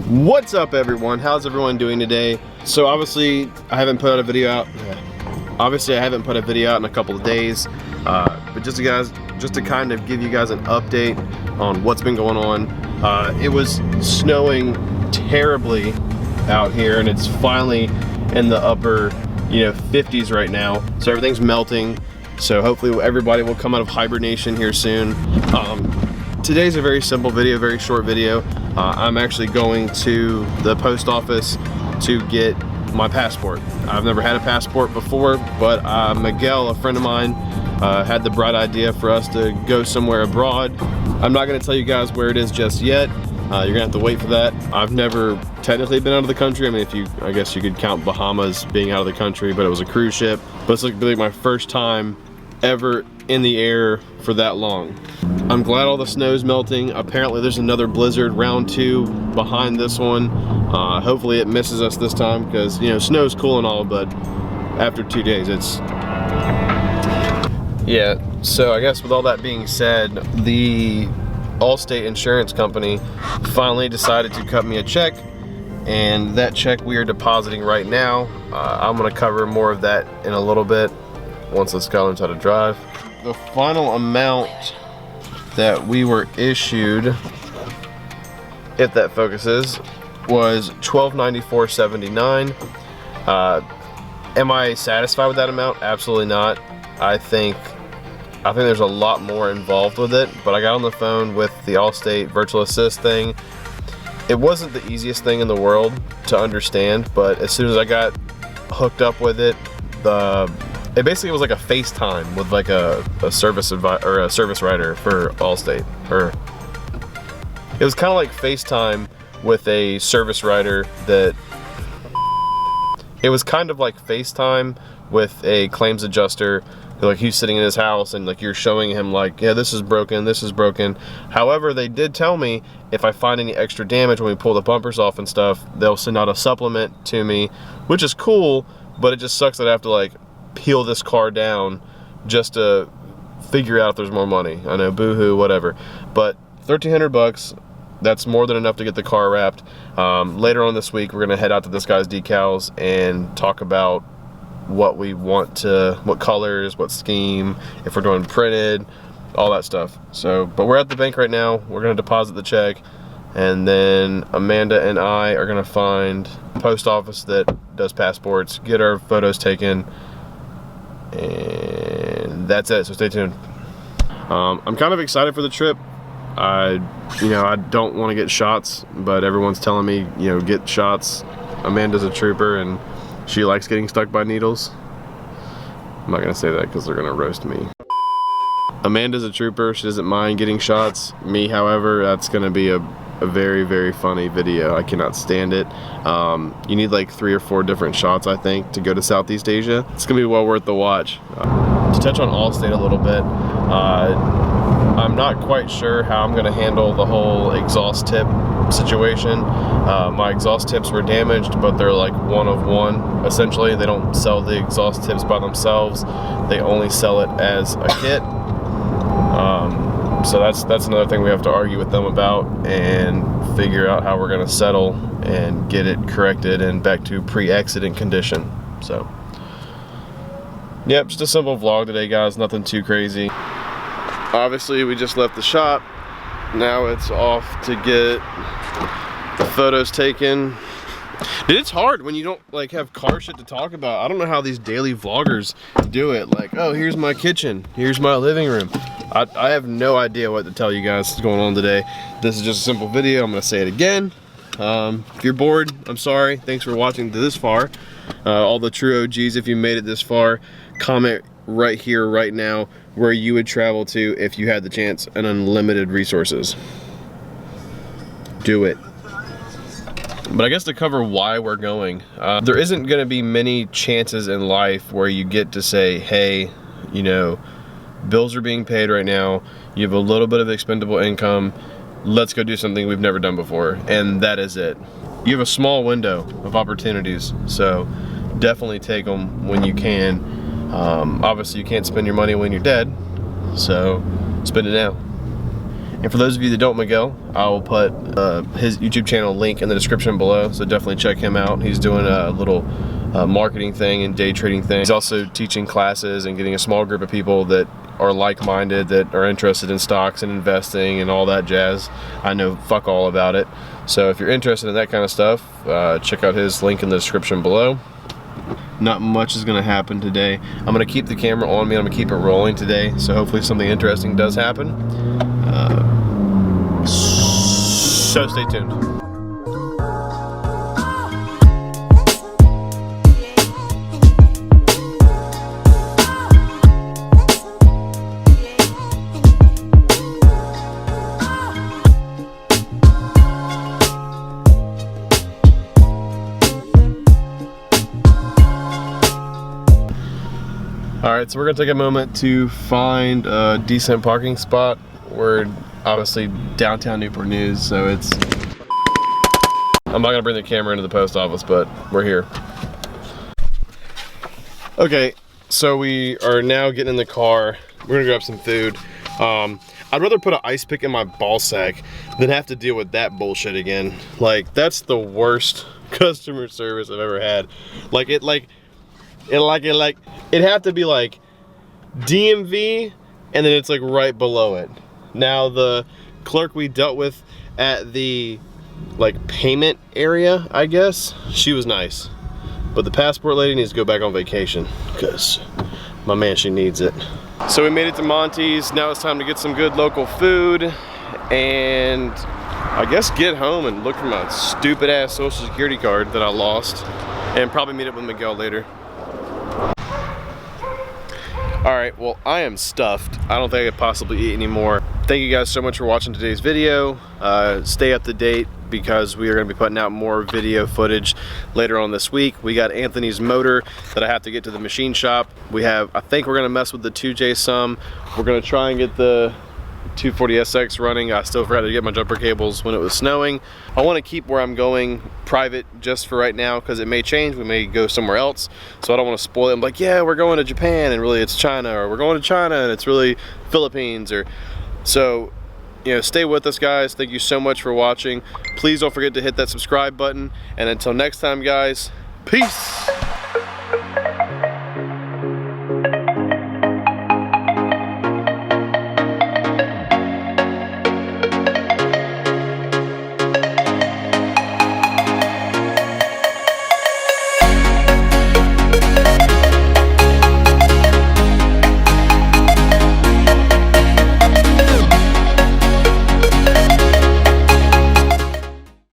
What's up, everyone? How's everyone doing today? So obviously I haven't put a video out in a couple of days, but just to kind of give you guys an update on what's been going on. It was snowing terribly out here, and it's finally in the upper 50s right now, so everything's melting. So hopefully everybody will come out of hibernation here soon. Today's a very simple video, very short video. I'm actually going to the post office to get my passport. I've never had a passport before, but Miguel, a friend of mine, had the bright idea for us to go somewhere abroad. I'm not gonna tell you guys where it is just yet. You're gonna have to wait for that. I've never technically been out of the country. I mean, I guess you could count Bahamas being out of the country, but it was a cruise ship. But it's like my first time ever in the air for that long. I'm glad all the snow's melting. Apparently there's another blizzard, round 2, behind this one. Hopefully it misses us this time, because snow's cool and all, but after 2 days yeah. So I guess with all that being said, the Allstate insurance company finally decided to cut me a check, and that check we are depositing right now. I'm gonna cover more of that in a little bit once this guy learns how to drive. The final amount that we were issued, if that focuses, was $1294.79. Am I satisfied with that amount? Absolutely not. I think there's a lot more involved with it, but I got on the phone with the Allstate virtual assist thing. It wasn't the easiest thing in the world to understand, but as soon as I got hooked up with it, it basically was like a FaceTime with like a service writer for Allstate. Or it was kind of like FaceTime with a service writer that. It was kind of like FaceTime with a claims adjuster. Like, he's sitting in his house and like you're showing him like, yeah, this is broken, this is broken. However, they did tell me if I find any extra damage when we pull the bumpers off and stuff, they'll send out a supplement to me, which is cool, but it just sucks that I have to like peel this car down just to figure out if there's more money. I know, boo-hoo, whatever. But $1,300, that's more than enough to get the car wrapped. Later on this week, we're gonna head out to this guy's decals and talk about what we want to, what colors, what scheme, if we're doing printed, all that stuff. So, but we're at the bank right now. We're gonna deposit the check, and then Amanda and I are gonna find a post office that does passports, get our photos taken, and that's it. So stay tuned. I'm kind of excited for the trip. I don't want to get shots, but everyone's telling me, get shots. Amanda's a trooper and she likes getting stuck by needles. I'm not gonna say that because they're gonna roast me. Amanda's a trooper, she doesn't mind getting shots. Me, however, that's gonna be a very, very funny video. I cannot stand it. You need like 3 or 4 different shots, I think, to go to Southeast Asia. It's gonna be well worth the watch. To touch on Allstate a little bit, I'm not quite sure how I'm gonna handle the whole exhaust tip situation. My exhaust tips were damaged, but they're like one of one. Essentially, they don't sell the exhaust tips by themselves. They only sell it as a kit. So that's another thing we have to argue with them about and figure out how we're gonna settle and get it corrected and back to pre-accident condition. So, yep, just a simple vlog today, guys. Nothing too crazy. Obviously, we just left the shop. Now it's off to get the photos taken. Dude, it's hard when you don't like have car shit to talk about. I don't know how these daily vloggers do it. Like, oh, here's my kitchen, here's my living room. I have no idea what to tell you guys is going on today. This is just a simple video. I'm gonna say it again. If you're bored, I'm sorry. Thanks for watching to this far. All the true OGs, if you made it this far, comment right here, right now, where you would travel to if you had the chance and unlimited resources. Do it. But I guess to cover why we're going, there isn't gonna be many chances in life where you get to say, hey, bills are being paid right now, you have a little bit of expendable income, let's go do something we've never done before, and that is it. You have a small window of opportunities, so definitely take them when you can. Obviously you can't spend your money when you're dead, so spend it now. And for those of you that don't Miguel, I will put his YouTube channel link in the description below, so definitely check him out. He's doing a little marketing thing and day trading thing. He's also teaching classes and getting a small group of people that are like-minded, that are interested in stocks and investing and all that jazz. I know fuck all about it. So if you're interested in that kind of stuff, check out his link in the description below. Not much is gonna happen today. I'm gonna keep the camera on me, I'm gonna keep it rolling today, so hopefully something interesting does happen. So stay tuned. Alright, so we're going to take a moment to find a decent parking spot. We're obviously downtown Newport News, so it's... I'm not going to bring the camera into the post office, but we're here. Okay, so we are now getting in the car. We're going to grab some food. I'd rather put an ice pick in my ball sack than have to deal with that bullshit again. Like, that's the worst customer service I've ever had. Like, it'd have to be like DMV and then it's like right below it. Now the clerk we dealt with at the like payment area, I guess, she was nice. But the passport lady needs to go back on vacation because my man, she needs it. So we made it to Monty's. Now it's time to get some good local food and I guess get home and look for my stupid ass social security card that I lost and probably meet up with Miguel later. Alright, well, I am stuffed. I don't think I could possibly eat anymore. Thank you guys so much for watching today's video. Stay up to date because we are going to be putting out more video footage later on this week. We got Anthony's motor that I have to get to the machine shop. I think we're going to mess with the 2J some. We're going to try and get the 240SX running. I still forgot to get my jumper cables when it was snowing. I want to keep where I'm going private just for right now because it may change. We may go somewhere else, so I don't want to spoil it. I'm like, yeah, we're going to Japan and really it's China, or we're going to China and it's really Philippines, or so, you know, stay with us, guys. Thank you so much for watching. Please don't forget to hit that subscribe button, and until next time, guys, peace.